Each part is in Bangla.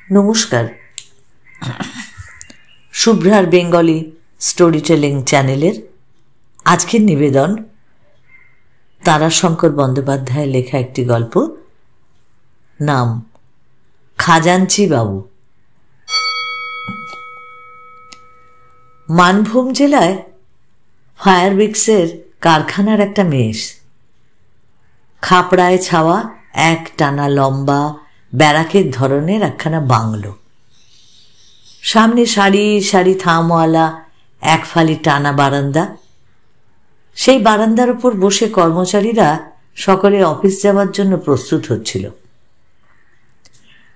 নমস্কার, শুভ্রার বেঙ্গলি স্টোরি টেলিং চ্যানেলের আজকের নিবেদন তারাশঙ্কর বন্দ্যোপাধ্যায়ের লেখা একটি গল্প, নাম খাজাঞ্চি বাবু। মানভূম জেলায় ফায়ার ব্রিক্সের কারখানার একটা মেস, খাপড়ায় ছাওয়া এক টানা লম্বা ব্যারাকের ধরনের একখানা বাংলো। সামনে সারি সারি থামওয়ালা এক ফালি টানা বারান্দা। সেই বারান্দার উপর বসে কর্মচারীরা সকলে অফিস যাওয়ার জন্য প্রস্তুত হচ্ছিল।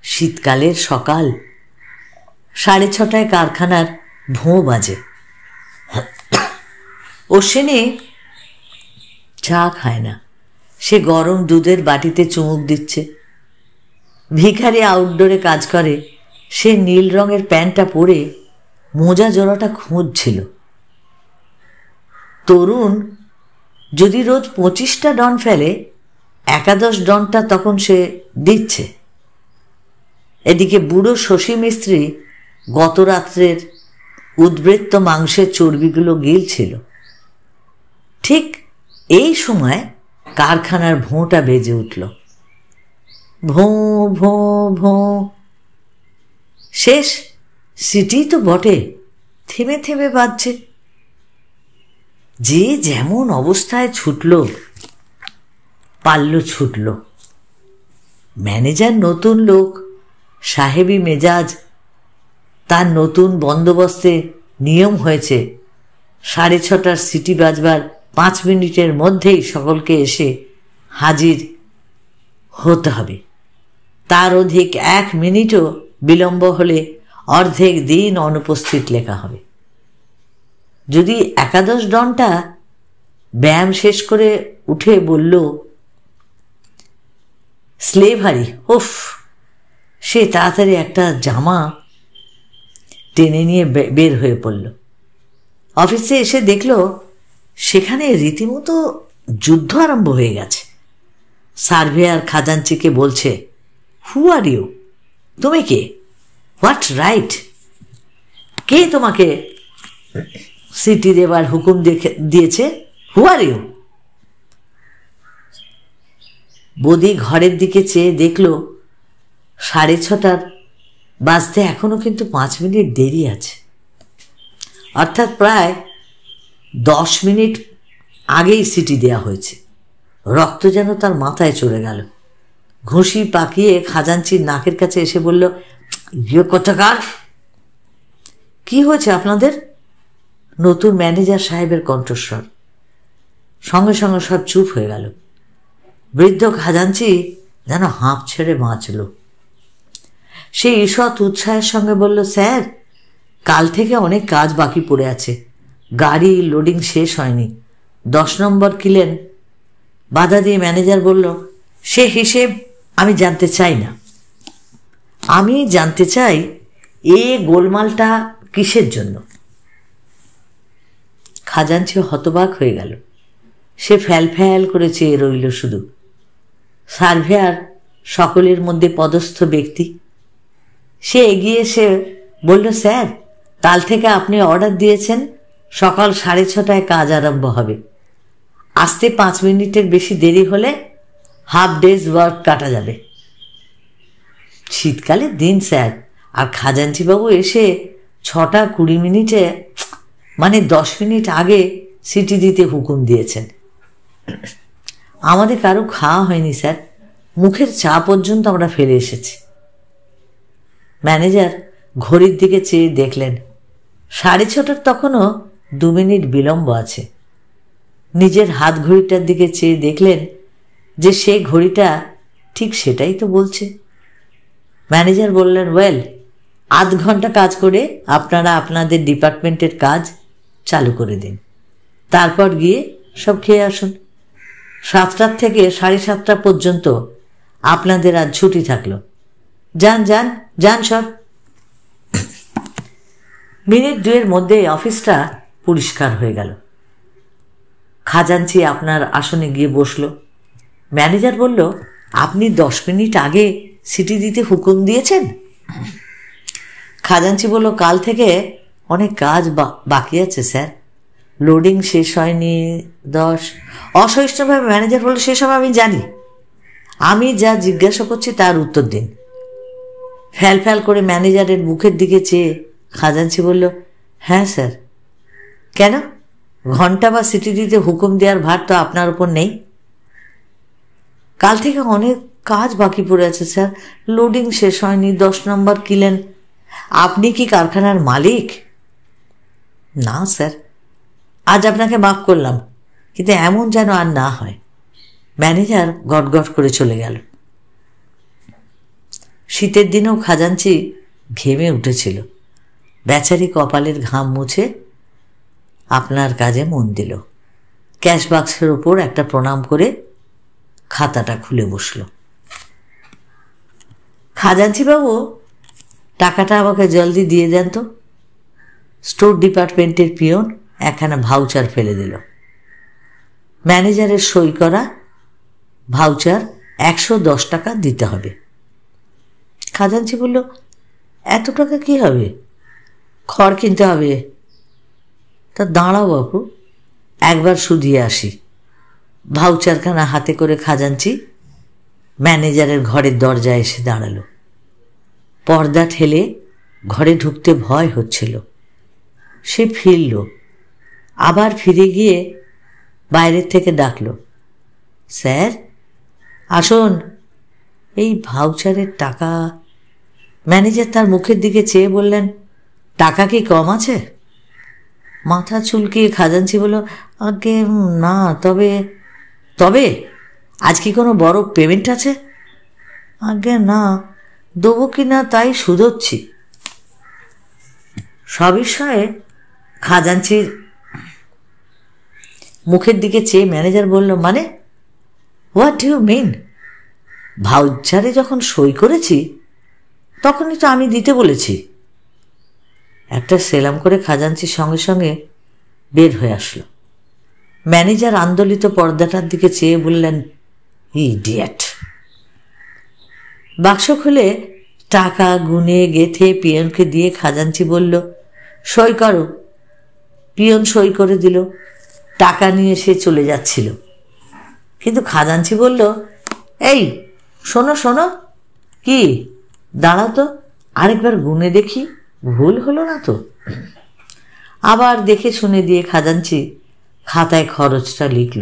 শীতকালের সকাল, 6:30 কারখানার ভোঁ বাজে। অশ্বিনী চা খায় না, সে গরম দুধের বাটিতে চুমুক দিচ্ছে। ভিখারি আউটডোরে কাজ করে, সে নীল রঙের প্যান্টটা পরে মোজা জোড়াটা খুঁজছিল। তরুণ যদি রোজ 25টা ডন ফেলে, 11 ডনটা তখন সে দিচ্ছে। এদিকে বুড়ো শশী মিস্ত্রি গত রাত্রের উদ্বৃত্ত মাংসের চর্বিগুলো গিলছিল। ঠিক এই সময় কারখানার ভোঁটা বেজে উঠল। ভোঁ ভোঁ ভোঁ। শেষ সিটি তো বটে, থেমে থেমে বাজছে। যে যেমন অবস্থায় ছুটল পারল ছুটল। ম্যানেজার নতুন লোক, সাহেবী মেজাজ, তার নতুন বন্দোবস্তে নিয়ম হয়েছে 6:30 সিটি বাজবার 5 মিনিটের মধ্যেই সকলকে এসে হাজির হতে হবে। তার অধিক 1 মিনিটও বিলম্ব হলে অর্ধেক দিন অনুপস্থিত লেখা হবে। যদি 11 ডনটা ব্যায়াম শেষ করে উঠে বলল স্লেভারি, উফ, সে তাড়াতাড়ি একটা জামা টেনে নিয়ে বের হয়ে পড়ল। অফিসে এসে দেখল সেখানে রীতিমতো যুদ্ধ আরম্ভ হয়ে গেছে। সার্ভেয়ার খাজাঞ্চিকে বলছে, হু আর ইউ? তুমি কে? What right? কে তোমাকে সিটি দেবার হুকুম দিয়েছে? হু আর ইউ? বদি ঘরের দিকে চেয়ে দেখল 6:30 বাজতে এখনো কিন্তু 5 মিনিট দেরি আছে। অর্থাৎ প্রায় 10 মিনিট আগেই সিটি দেয়া হয়েছে। রক্ত যেন তার মাথায় চড়ে গেল। ঘুষি পাকিয়ে খাজাঞ্চির নাকের কাছে এসে বলল, ইয়ে কোথাকার? কি হয়েছে আপনাদের? নতুন ম্যানেজার সাহেবের কণ্ঠস্বর। সঙ্গে সঙ্গে সব চুপ হয়ে গেল। বৃদ্ধ খাজাঞ্চি যেন হাঁপ ছেড়ে বাঁচল। সে ঈষৎ উৎসাহের সঙ্গে বলল, স্যার, কাল থেকে অনেক কাজ বাকি পড়ে আছে। গাড়ি লোডিং শেষ হয়নি। 10 নম্বর কিলেন। বাধা দিয়ে ম্যানেজার বলল, সে হিসেব আমি জানতে চাই না। আমি জানতে চাই এ গোলমালটা কিসের জন্য? খাজাঞ্চি হতবাক হয়ে গেল। সে ফ্যাল ফ্যাল করে চেয়ে রইল শুধু। সার্ভেয়ার সকলের মধ্যে পদস্থ ব্যক্তি। সে এগিয়ে এসে বলল, স্যার, কাল থেকে আপনি অর্ডার দিয়েছেন সকাল 6:30 কাজ আরম্ভ হবে। আসতে 5 মিনিটের বেশি দেরি হলে হাফ ডেজ ওয়ার্ক কাটা যাবে। শীতকালের দিন স্যার, আর খাজাঞ্চিবাবু এসে 6:20 মানে 10 মিনিট আগে সিটি দিতে হুকুম দিয়েছেন। আমাদের কারো খাওয়া হয়নি স্যার, মুখের চা পর্যন্ত আমরা ফেলে এসেছি। ম্যানেজার ঘড়ির দিকে চেয়ে দেখলেন 6:30 তখনও 2 মিনিট বিলম্ব আছে। নিজের হাত ঘড়িটার দিকে চেয়ে দেখলেন যে সে ঘড়িটা ঠিক সেটাই তো বলছে। ম্যানেজার বললেন, ওয়েল, আধ ঘন্টা কাজ করে আপনারা আপনাদের ডিপার্টমেন্টের কাজ চালু করে দিন। তারপর গিয়ে সব খেয়ে আসুন। 7টা থেকে 7:30 পর্যন্ত আপনাদের আজ ছুটি থাকলো। যান যান যান সব। মিনিট 2-এর মধ্যে অফিসটা পরিষ্কার হয়ে গেল। খাজাঞ্চি আপনার আসনে গিয়ে বসল। ম্যানেজার বলল, আপনি 10 মিনিট আগে সিটি দিতে হুকুম দিয়েছেন? খাজাঞ্চি বলল, কাল থেকে অনেক কাজ বাকি আছে স্যার, লোডিং শেষ হয়নি 10। অসহিষ্ণুভাবে ম্যানেজার বলল, সেসব আমি জানি, আমি যা জিজ্ঞাসা করছি তার উত্তর দিন। ফ্যাল ফ্যাল করে ম্যানেজারের মুখের দিকে চেয়ে খাজাঞ্চি বলল, হ্যাঁ স্যার। কেন? ঘন্টা বা সিটি দিতে হুকুম দেওয়ার ভার তো আপনার উপর নেই? কাল থেকে অনেক কাজ বাকি পড়ে আছে স্যার, লোডিং শেষ হয়নি, 10 নম্বর কিলেন। আপনি কি কারখানার মালিক? না স্যার, আজ আপনাকে মাফ করলাম, কিন্তু এমন যেন আর না হয়। ম্যানেজার গটগট করে চলে গেল। শীতের দিনেও খাজাঞ্চি ঘেমে উঠেছিল। বেচারি কপালের ঘাম মুছে আপনার কাজে মন দিল। ক্যাশ বাক্সের ওপর একটা প্রণাম করে খাতাটা খুলে বসল। খাজাঞ্চিবাবু, টাকাটা আমাকে জলদি দিয়ে দেন তো। স্টোর ডিপার্টমেন্টের পিয়ন একখানা ভাউচার ফেলে দিল। ম্যানেজারের সই করা ভাউচার 110 টাকা দিতে হবে। খাজাঞ্চি বলল, এত টাকা কি হবে? খড় কিনতে হবে। তা দাঁড়াও বাবু, একবার শুধিয়ে আসি। ভাউচারখানা হাতে করে খাজাঞ্চি ম্যানেজারের ঘরের দরজায় এসে দাঁড়ালো। পর্দা ঠেলে ঘরে ঢুকতে ভয় হচ্ছিল। সে ফিরল, আবার ফিরে গিয়ে বাইরের থেকে ডাকল, স্যার আসুন, এই ভাউচারের টাকা। ম্যানেজার তার মুখের দিকে চেয়ে বললেন, টাকা কি কম আছে? মাথা চুলকিয়ে খাজাঞ্চি বলল, আগে না, তবে তবে আজ কি কোনো বড় পেমেন্ট আছে? আগে না, দেবো কি না তাই শুধোচ্ছি। সবিস্ময়ে খাজাঞ্চির মুখের দিকে চেয়ে ম্যানেজার বলল, মানে হোয়াট ডু ইউ মিন? ভাউচারে যখন সই করেছি তখনই তো আমি দিতে বলেছি। একটা সেলাম করে খাজাঞ্চির সঙ্গে সঙ্গে বের হয়ে আসলো। ম্যানেজার আন্দোলিত পর্দাটার দিকে চেয়ে বললেন, ইডিয়েট। বাক্স খুলে টাকা গুনে গেথে পিয়নকে দিয়ে খাজাঞ্চি বলল, সই করো। পিয়ন সই করে দিল। টাকা নিয়ে সে চলে যাচ্ছিল, কিন্তু খাজাঞ্চি বলল, এই শোনো শোনো। কি? দাঁড়াও তো, আরেকবার গুনে দেখি, ভুল হলো না তো? আবার দেখে শুনে দিয়ে খাজাঞ্চি খাতায় খরচটা লিখল,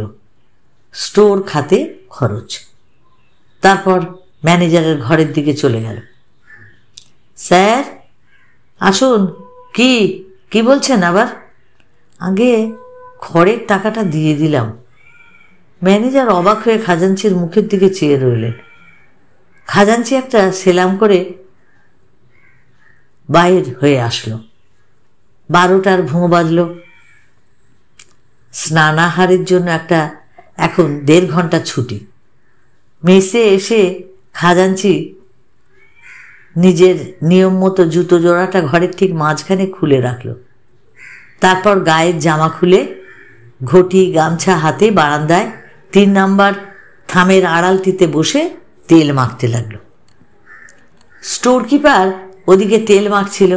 স্টোর খাতে খরচ। তারপর ম্যানেজারের ঘরের দিকে চলে গেল। স্যার আসুন। কি কি বলছেন আবার? আগে খড়ের টাকাটা দিয়ে দিলাম। ম্যানেজার অবাক হয়ে খাজাঞ্চির মুখের দিকে চেয়ে রইলেন। খাজাঞ্চি একটা সেলাম করে বাইর হয়ে আসলো। 12টার ভোঁ বাজল। স্নানাহারের জন্য এখন 1.5 ঘন্টা ছুটি। মেসে এসে খাজাঞ্চি নিজের নিয়ম মতো জুতো জোড়াটা ঘরের ঠিক মাঝখানে খুলে রাখল। তারপর গায়ের জামা খুলে ঘটি গামছা হাতে বারান্দায় 3 নম্বর থামের আড়ালটিতে বসে তেল মাখতে লাগলো। স্টোর কিপার ওদিকে তেল মাখছিল।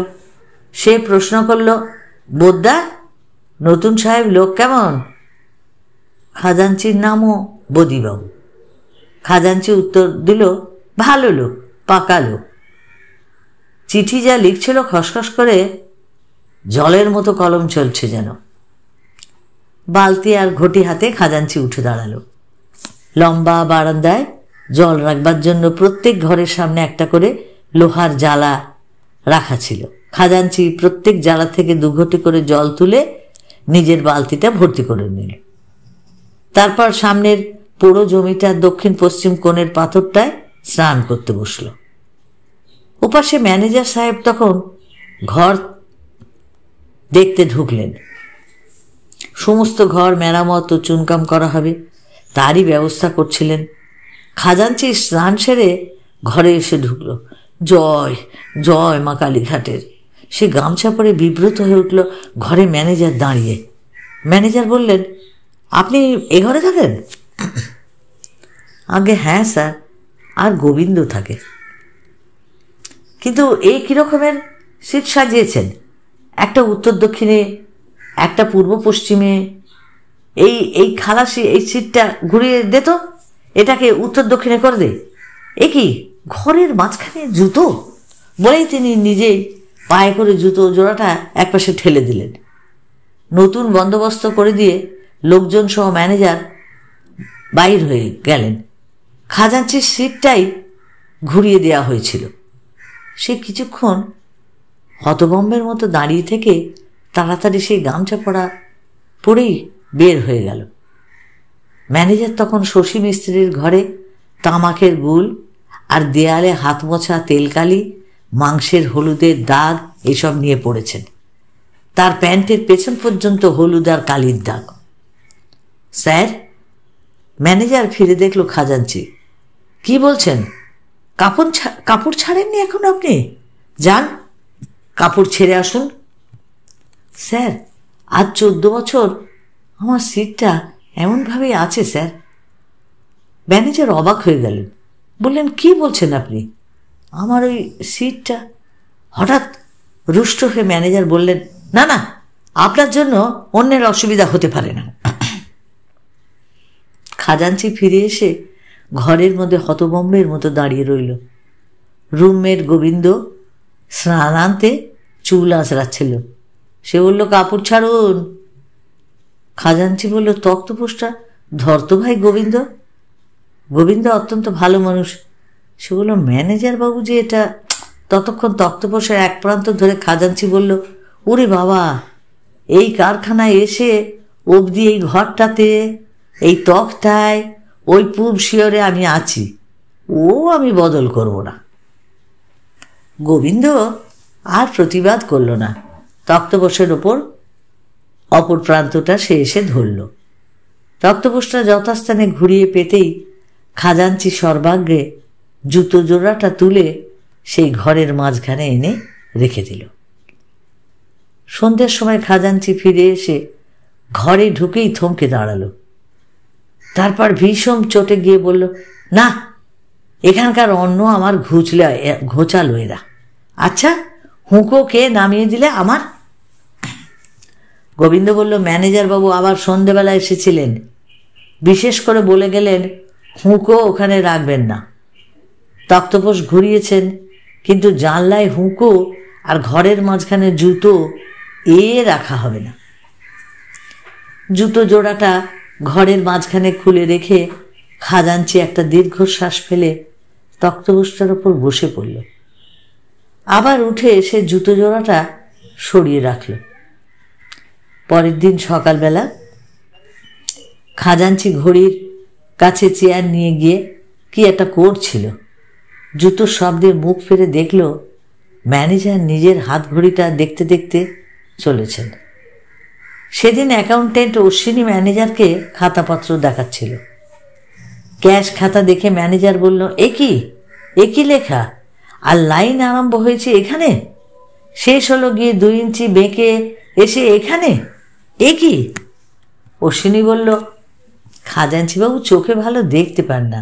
সে প্রশ্ন করল, বোদ্দা, নতুন সাহেব লোক কেমন? খাজাঞ্চির নামও বদিবাবু। খাজাঞ্চি উত্তর দিল, ভালো লোক, পাকা লোক। চিঠি যা লিখছিল খসখস করে জলের মতো কলম চলছে যেন। বালতি আর ঘটি হাতে খাজাঞ্চি উঠে দাঁড়ালো। লম্বা বারান্দায় জল রাখবার জন্য প্রত্যেক ঘরের সামনে একটা করে লোহার জালা রাখা ছিল। খাজাঞ্চি প্রত্যেক জালা থেকে 2 ঘটি করে জল তুলে নিজের বালতিটা ভর্তি করে নিল। তারপর সামনের পুরো জমিটার দক্ষিণ পশ্চিম কোণের পাথরটায় স্নান করতে বসল। ওপাশে ম্যানেজার সাহেব তখন ঘর দেখতে ঢুকলেন। সমস্ত ঘর মেরামত ও চুনকাম করা হবে, তারই ব্যবস্থা করছিলেন। খাজাঞ্চি স্নান সেরে ঘরে এসে ঢুকল। জয় জয় মা কালীঘাটের। সে গামছা পরে বিব্রত হয়ে উঠল। ঘরে ম্যানেজার দাঁড়িয়ে। ম্যানেজার বললেন, আপনি এ ঘরে থাকেন? আগে হ্যাঁ স্যার, আর গোবিন্দ থাকে। কিন্তু এই কীরকমের সিট সাজিয়েছেন? একটা উত্তর দক্ষিণে, একটা পূর্ব পশ্চিমে। এই এই খালাসি এই সিটটা ঘুরিয়ে দে তো, এটাকে উত্তর দক্ষিণে করে দে। এ কি, ঘরের মাঝখানে জুতো? বলেই তিনি নিজেই পায়ে করে জুতো জোড়াটা একপাশে ঠেলে দিলেন। নতুন বন্দোবস্ত করে দিয়ে লোকজন সহ ম্যানেজার বাইর হয়ে গেলেন। খাজাঞ্চির সিটটাই ঘুরিয়ে দেওয়া হয়েছিল। সে কিছুক্ষণ হতভম্বের মতো দাঁড়িয়ে থেকে তাড়াতাড়ি সেই গামছা পরেই বের হয়ে গেল। ম্যানেজার তখন শশী মিস্ত্রির ঘরে তামাকের গুল আর দেয়ালে হাত মোছা তেলকালি, মাংসের হলুদের দাগ এসব নিয়ে পড়েছেন। তার প্যান্টের পেছন পর্যন্ত হলুদ আর কালির দাগ। স্যার, ম্যানেজার ফিরে দেখল খাজাঞ্চি। কি বলছেন? কাপড় ছাড়েননি এখন আপনি? যান, কাপড় ছেড়ে আসুন। স্যার, আজ 14 বছর আমার সিটটা এমনভাবেই আছে স্যার। ম্যানেজার অবাক হয়ে গেলেন। বললেন, কি বলছেন আপনি? আমার ওই সিটটা? হঠাৎ রুষ্ট হয়ে ম্যানেজার বললেন, না না, আপনার জন্য অন্যের অসুবিধা হতে পারে না। খাজাঞ্চি ফিরে এসে ঘরের মধ্যে হতভম্বের মতো দাঁড়িয়ে রইল। রুমমেট গোবিন্দ স্নানান্তে চুল আঁচড়াচ্ছিল। সে বলল, কাপড় ছাড়ুন। খাজাঞ্চি বলল, তক্তপোষটা ধরতো ভাই গোবিন্দ। গোবিন্দ অত্যন্ত ভালো মানুষ। সে বলল, ম্যানেজার বাবু যে এটা। ততক্ষণ তক্তপোষের এক প্রান্ত ধরে খাজাঞ্চি বলল, ওরে বাবা, এই কারখানায় এসে অবধি এই ঘরটাতে, এই তক্তায়, ওই পূব শিয়রে আমি আছি, ও আমি বদল করব না। গোবিন্দ আর প্রতিবাদ করল না। তক্তপোষের ওপর অপর প্রান্তটা সে এসে ধরল। তক্তপোষটা যথাস্থানে ঘুরিয়ে পেতেই খাজাঞ্চি সর্বাগ্রে জুতো জোড়াটা তুলে সেই ঘরের মাঝখানে এনে রেখে দিল। সন্ধ্যের সময় খাজাঞ্চি ফিরে এসে ঘরে ঢুকেই থমকে দাঁড়ালো। তারপর ভীষণ চটে গিয়ে বলল, না, এখানকার অন্ন আমার ঘোচালো এরা। আচ্ছা, হুঁকো কে নামিয়ে দিলে আমার? গোবিন্দ বলল, ম্যানেজার বাবু আবার সন্ধেবেলা এসেছিলেন, বিশেষ করে বলে গেলেন হুঁকো ওখানে রাখবেন না। তক্তপোষ ঘুরিয়েছেন, কিন্তু জানলায় হুঁকো আর ঘরের মাঝখানে জুতো রাখা হবে না। জুতো জোড়াটা ঘরের মাঝখানে খুলে রেখে খাজাঞ্চি একটা দীর্ঘশ্বাস ফেলে তক্তপোষটার ওপর বসে পড়ল। আবার উঠে এসে জুতো জোড়াটা সরিয়ে রাখল। পরের দিন সকালবেলা খাজাঞ্চি ঘড়ির কাছে চেয়ার নিয়ে গিয়ে কি একটা করছিল। জুতোর শব্দে মুখ ফিরে দেখল ম্যানেজার নিজের হাত ঘড়িটা দেখতে দেখতে চলেছেন। সেদিন অ্যাকাউন্টেন্ট অশ্বিনী ম্যানেজারকে খাতাপত্র দেখাচ্ছিল। ক্যাশ খাতা দেখে ম্যানেজার বলল, এ কি লেখা? আর লাইন আরম্ভ হয়েছে এখানে, শেষ হলো গিয়ে 2 ইঞ্চি বেঁকে এসে এখানে, এ কি? অশ্বিনী বলল, খাজাঞ্চিবাবু চোখে ভালো দেখতে পান না,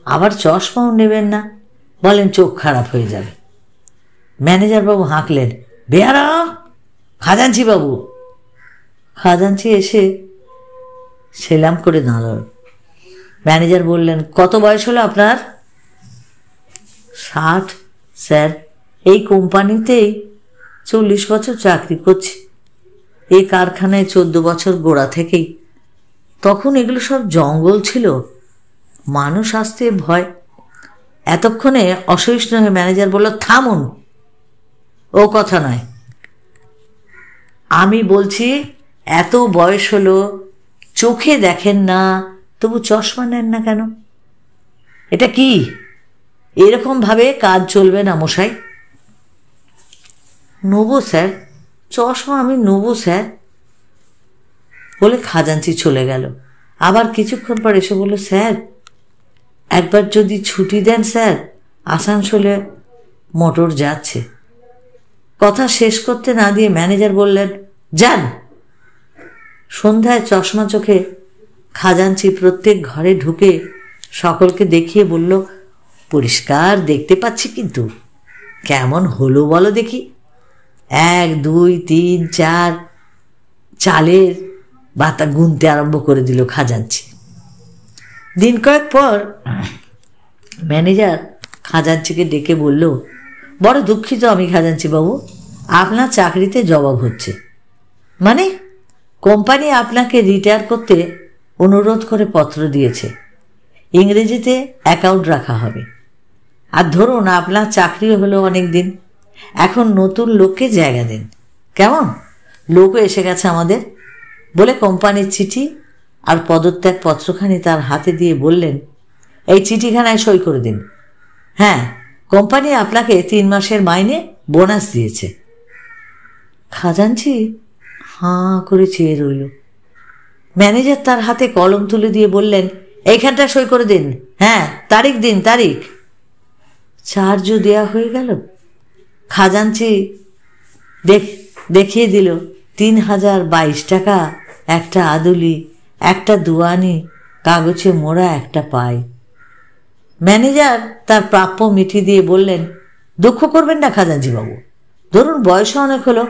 আবার চশমাও নেবেন না, বলেন চোখ খারাপ হয়ে যাবে। ম্যানেজারবাবু হাঁকলেন, বেয়ারাম, খাজাঞ্চিবাবু। খাজাঞ্চি এসে সেলাম করে দাঁড়াল। ম্যানেজার বললেন, কত বয়স হলো আপনার? 60 স্যার। এই কোম্পানিতেই 40 বছর চাকরি করছি। এই কারখানায় 14 বছর গোড়া থেকেই। তখন এগুলো সব জঙ্গল ছিল, মানুষ আসতে ভয়। এতক্ষণে অসহিষ্ণু হয়ে ম্যানেজার বলল, থামুন, ও কথা নয়। আমি বলছি, এত বয়স হলো, চোখে দেখেন না, তবু চশমা নেন না কেন? এটা কি? এরকমভাবে কাজ চলবে না মশাই। নেবো স্যার, চশমা আমি নেবো স্যার, বলে খাজাঞ্চি চলে গেল। আবার কিছুক্ষণ পর এসে বলল, স্যার একবার যদি ছুটি দেন স্যার, আসানসোলে মোটর যাচ্ছে। কথা শেষ করতে না দিয়ে ম্যানেজার বললেন, যান। সন্ধ্যায় চশমা চোখে খাজাঞ্চি প্রত্যেক ঘরে ঢুকে সকলকে দেখিয়ে বলল, পরিষ্কার দেখতে পাচ্ছি কিন্তু। কেমন হলো বলো দেখি। 1 2 3 4 চালের বাতা গুনতে আরম্ভ করে দিল খাজাঞ্চি। দিন কয়েক পর ম্যানেজার খাজাঞ্চিকে ডেকে বলল, বড় দুঃখিত আমি খাজাঞ্চি বাবু, আপনার চাকরিতে জবাব হচ্ছে। মানে? কোম্পানি আপনাকে রিটায়ার করতে অনুরোধ করে পত্র দিয়েছে। ইংরেজিতে অ্যাকাউন্ট রাখা হবে। আর ধরুন আপনার চাকরিও হলো অনেক দিন, এখন নতুন লোককে জায়গা দিন। কেমন? লোকও এসে গেছে আমাদের, বলে কোম্পানির চিঠি আর পদত্যাগ পত্রখানি তার হাতে দিয়ে বললেন, এই চিঠিখানায় সই করে দিন। হ্যাঁ, কোম্পানি আপনাকে 3 মাসের মাইনে বোনাস দিয়েছে। খাজাঞ্চি হাঁ করে চেয়ে রইল। ম্যানেজার তার হাতে কলম তুলে দিয়ে বললেন, এইখানটা সই করে দিন। হ্যাঁ, তারিখ দিন, তারিখ। চার্জও দেয়া হয়ে গেল। খাজাঞ্চি দেখিয়ে দিল 3022 টাকা, একটা আদুলি, একটা দুয়ানি, কাগজে মোড়া একটা পাই। ম্যানেজার তার প্রাপ্য মিটি দিয়ে বললেন, দুঃখ করবেন না খাজাঞ্চি বাবু, ধরুন বয়সও অনেক হলো,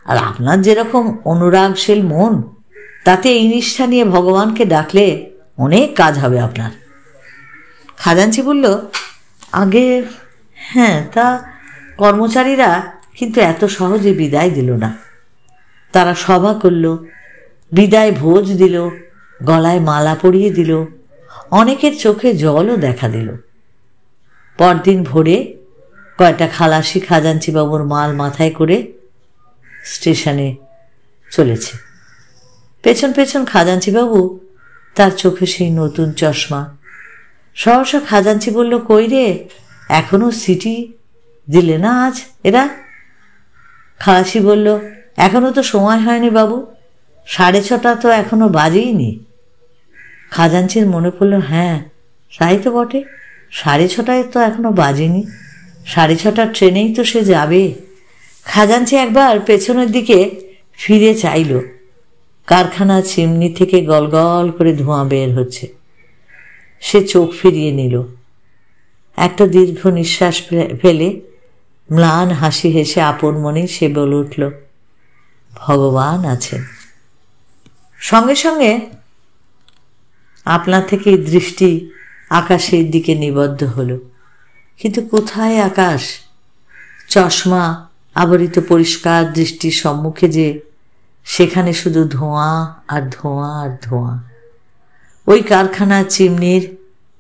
আর আপনার যেরকম অনুরাগশীল মন, তাতে এই নিষ্ঠা নিয়ে ভগবানকে ডাকলে অনেক কাজ হবে আপনার। খাজাঞ্চি বলল, আগে হ্যাঁ, তা কর্মচারীরা কিন্তু এত সহজে বিদায় দিল না। তারা সভা করল, বিদায় ভোজ দিল, গলায় মালা পরিয়ে দিল, অনেকের চোখে জলও দেখা দিল। পরদিন ভোরে কয়টা খালাসি খাজাঞ্চি বাবুর মাল মাথায় করে স্টেশনে চলেছে। পেছন পেছন খাজাঞ্চি বাবু, তার চোখে সেই নতুন চশমা। সহসা খাজাঞ্চি বলল, কই রে, এখনো সিটি দিলে না আজ এরা? খালাসি বলল, এখনো তো সময় হয়নি বাবু, 6:30 তো এখনো বাজেইনি। খাজাঞ্চির মনে পড়ল, হ্যাঁ তাই তো বটে, 6:30 তো এখনো বাজেনি, 6:30 ট্রেনেই তো সে যাবে। খাজাঞ্চি একবার পেছনের দিকে ফিরে চাইল। কারখানা চিমনি থেকে গলগল করে ধোঁয়া বের হচ্ছে। সে চোখ ফিরিয়ে নিল। একটা দীর্ঘ নিঃশ্বাস ফেলে ম্লান হাসি হেসে আপন মনে সে বলে উঠল, ভগবান আছেন। সঙ্গে সঙ্গে আপনা থেকে দৃষ্টি আকাশের দিকে নিবদ্ধ হলো। কিন্তু কোথায় আকাশ? চশমা আবরিত পরিষ্কার দৃষ্টির সম্মুখে যে, সেখানে শুধু ধোঁয়া আর ধোঁয়া আর ধোঁয়া। ওই কারখানার চিমনির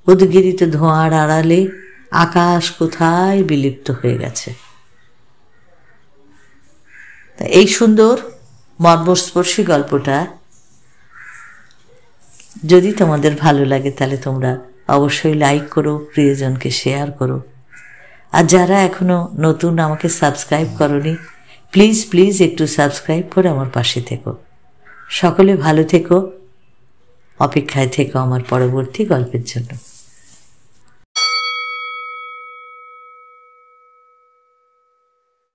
উদ্গিরিত ধোঁয়ার আড়ালে আকাশ কোথায় বিলুপ্ত হয়ে গেছে। এই সুন্দর মর্মস্পর্শী গল্পটা যদি তোমাদের ভালো লাগে, তাহলে তোমরা অবশ্যই লাইক করো, প্রিয়জনকে শেয়ার করো। আর যারা এখনো নতুন আমাকে সাবস্ক্রাইব করোনি, প্লিজ প্লিজ একটু সাবস্ক্রাইব করে আমার পাশে থেকো। সকলে ভালো থেকো, অপেক্ষায় থেকো আমার পরবর্তী গল্পের জন্য।